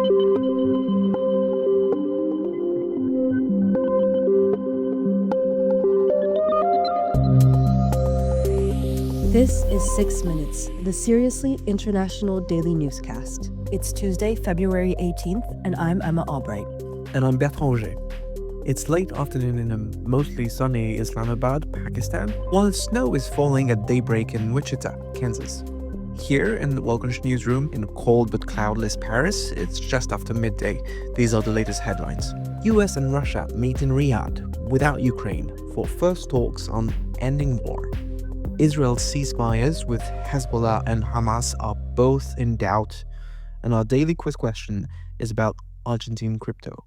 This is 6 Minutes, the Seriously International Daily Newscast. It's Tuesday, February 18th, and I'm Emma Albright. And I'm Bertrand. It's late afternoon in a mostly sunny Islamabad, Pakistan, while snow is falling at daybreak in Wichita, Kansas. Here in the Welcome newsroom in cold but cloudless Paris, it's just after midday. These are the latest headlines. US and Russia meet in Riyadh without Ukraine for first talks on ending war. Israel's ceasefires with Hezbollah and Hamas are both in doubt. And our daily quiz question is about Argentine crypto.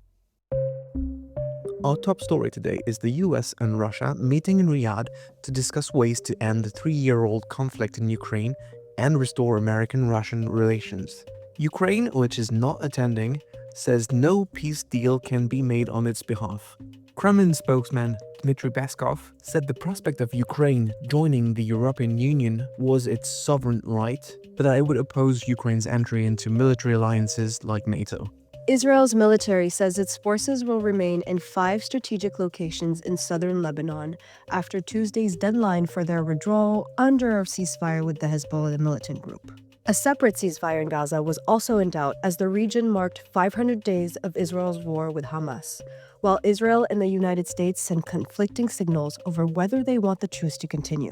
Our top story today is the US and Russia meeting in Riyadh to discuss ways to end the 3-year-old conflict in Ukraine and restore American-Russian relations. Ukraine, which is not attending, says no peace deal can be made on its behalf. Kremlin spokesman Dmitry Peskov said the prospect of Ukraine joining the European Union was its sovereign right, but that it would oppose Ukraine's entry into military alliances like NATO. Israel's military says its forces will remain in 5 strategic locations in southern Lebanon after Tuesday's deadline for their withdrawal under a ceasefire with the Hezbollah militant group. A separate ceasefire in Gaza was also in doubt as the region marked 500 days of Israel's war with Hamas, while Israel and the United States send conflicting signals over whether they want the truce to continue.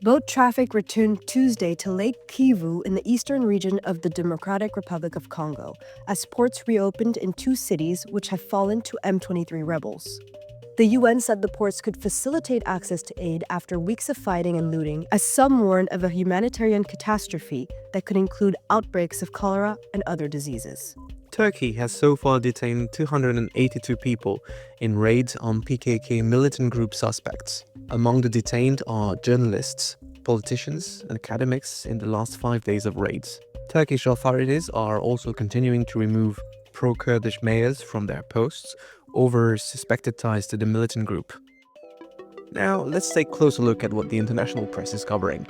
Boat traffic returned Tuesday to Lake Kivu in the eastern region of the Democratic Republic of Congo, as ports reopened in 2 cities which have fallen to M23 rebels. The UN said the ports could facilitate access to aid after weeks of fighting and looting, as some warned of a humanitarian catastrophe that could include outbreaks of cholera and other diseases. Turkey has so far detained 282 people in raids on PKK militant group suspects. Among the detained are journalists, politicians, and academics in the last 5 days of raids. Turkish authorities are also continuing to remove pro-Kurdish mayors from their posts over suspected ties to the militant group. Now, let's take a closer look at what the international press is covering.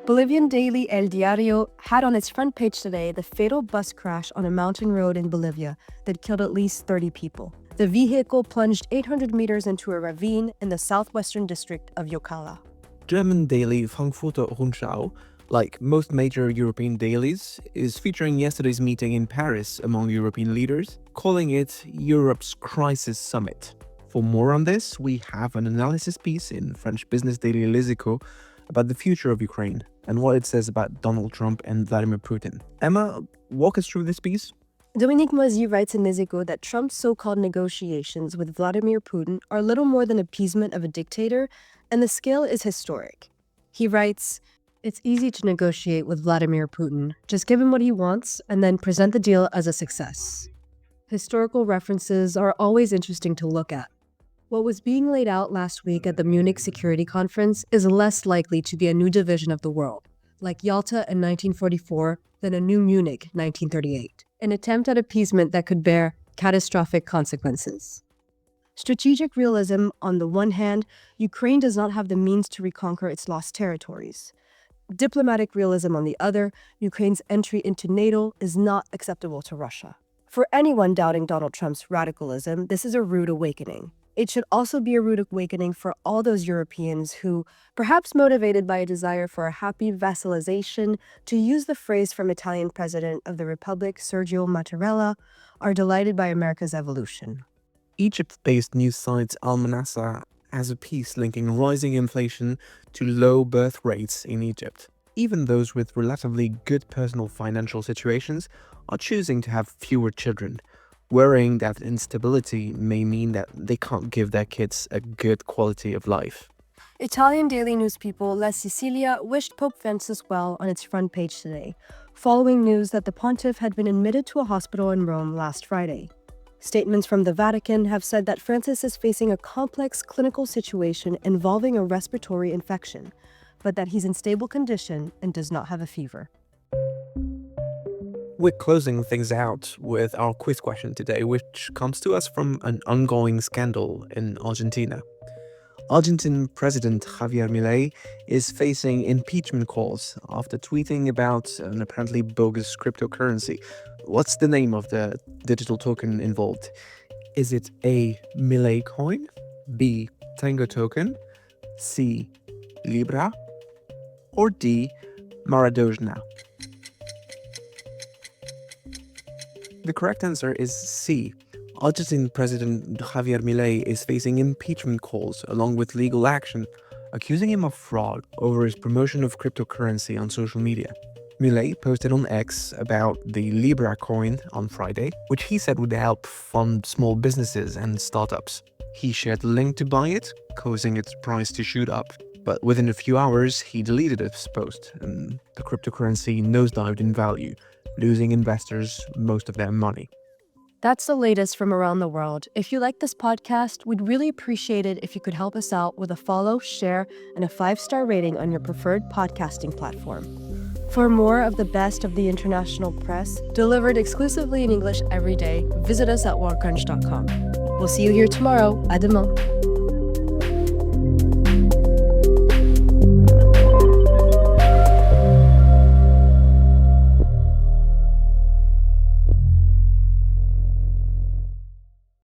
Bolivian daily El Diario had on its front page today the fatal bus crash on a mountain road in Bolivia that killed at least 30 people. The vehicle plunged 800 meters into a ravine in the southwestern district of Yocala. German daily Frankfurter Rundschau, like most major European dailies, is featuring yesterday's meeting in Paris among European leaders, calling it Europe's Crisis Summit. For more on this, we have an analysis piece in French business daily Les Echos about the future of Ukraine and what it says about Donald Trump and Vladimir Putin. Emma, walk us through this piece. Dominique Moisy writes in Les Echos that Trump's so-called negotiations with Vladimir Putin are little more than appeasement of a dictator, and the scale is historic. He writes, "It's easy to negotiate with Vladimir Putin. Just give him what he wants and then present the deal as a success." Historical references are always interesting to look at. What was being laid out last week at the Munich Security Conference is less likely to be a new division of the world, like Yalta in 1944 than a new Munich 1938, an attempt at appeasement that could bear catastrophic consequences. Strategic realism on the one hand, Ukraine does not have the means to reconquer its lost territories. Diplomatic realism on the other, Ukraine's entry into NATO is not acceptable to Russia. For anyone doubting Donald Trump's radicalism, this is a rude awakening. It should also be a rude awakening for all those Europeans who, perhaps motivated by a desire for a happy vassalization, to use the phrase from Italian President of the Republic Sergio Mattarella, are delighted by America's evolution. Egypt-based news site Al Manassa has a piece linking rising inflation to low birth rates in Egypt. Even those with relatively good personal financial situations are choosing to have fewer children, worrying that instability may mean that they can't give their kids a good quality of life. Italian daily news people La Sicilia wished Pope Francis well on its front page today, following news that the pontiff had been admitted to a hospital in Rome last Friday. Statements from the Vatican have said that Francis is facing a complex clinical situation involving a respiratory infection, but that he's in stable condition and does not have a fever. We're closing things out with our quiz question today, which comes to us from an ongoing scandal in Argentina. Argentine President Javier Milei is facing impeachment calls after tweeting about an apparently bogus cryptocurrency. What's the name of the digital token involved? Is it A. Milei coin, B. Tango token, C. Libra, or D. Maradona? The correct answer is C. Argentine President Javier Milei is facing impeachment calls along with legal action, accusing him of fraud over his promotion of cryptocurrency on social media. Milei posted on X about the Libra coin on Friday, which he said would help fund small businesses and startups. He shared the link to buy it, causing its price to shoot up. But within a few hours, he deleted his post, and the cryptocurrency nosedived in value, losing investors most of their money. That's the latest from around the world. If you like this podcast, we'd really appreciate it if you could help us out with a follow, share, and a 5-star rating on your preferred podcasting platform. For more of the best of the international press, delivered exclusively in English every day, visit us at worldcrunch.com. We'll see you here tomorrow. À demain.